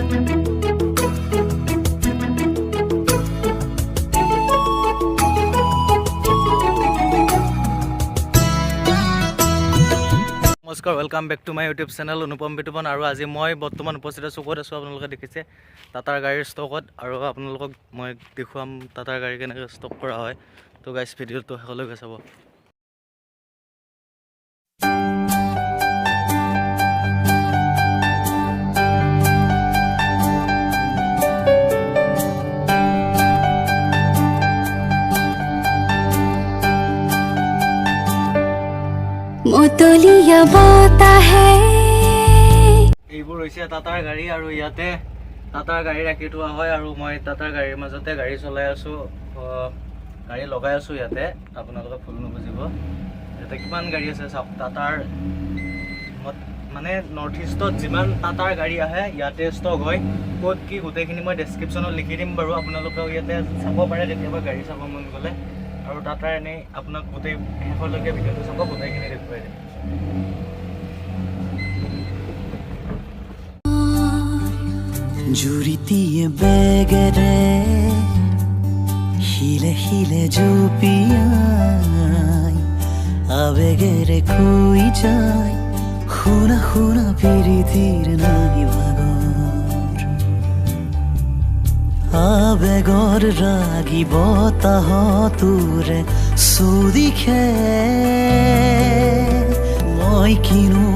নমস্কাৰ, welcome back to my YouTube channel Anupam Bitupan. আৰু আজি মই বৰ্তমান উপস্থিত আছোঁ, ক'ত আছোঁ আপোনালোকে দেখিছে, টাটাৰ গাড়ীৰ ষ্টকত। আৰু আপোনালোকক মই দেখুৱাম টাটাৰ গাড়ী কেনেকৈ ষ্টক কৰা হয়। তো গাইজ ভিডিঅ'টো শেষলৈকে চাব। মতলিয়া বতাহে এইবোৰ হৈছে টাটাৰ গাড়ী, আৰু ইয়াতে টাটাৰ গাড়ী ৰাখি থোৱা হয়। আৰু মই টাটাৰ গাড়ীৰ মাজতে গাড়ী চলাই আছোঁ, গাড়ী লগাই আছোঁ ইয়াতে। আপোনালোকে ভুল নুবুজিব, ইয়াতে কিমান গাড়ী আছে চাওক। টাটাৰ মানে নৰ্থ ইষ্টত যিমান টাটাৰ গাড়ী আহে ইয়াতে ষ্টক হয়। ক'ত কি গোটেইখিনি মই ডেছক্ৰিপশ্যনত লিখি দিম বাৰু, আপোনালোকেও ইয়াতে চাব পাৰে কেতিয়াবা গাড়ী চাব মন গ'লে। আৰু টাটাৰ এনেই আপোনাক গোটেই শেষলৈকে ভিডিঅ'টো চাব, গোটেইখিনি দেখুৱাই দিম। জুৰিটিয়ে বেগেৰে শিলে শিলে জুপিয়াই আবেগেৰে কৈ যায় শুনা শুনা পিৰিতিৰ নাই ভাগৰ আবেগৰ ৰাগি বতাহতোৰে চুদিখে মই কিনো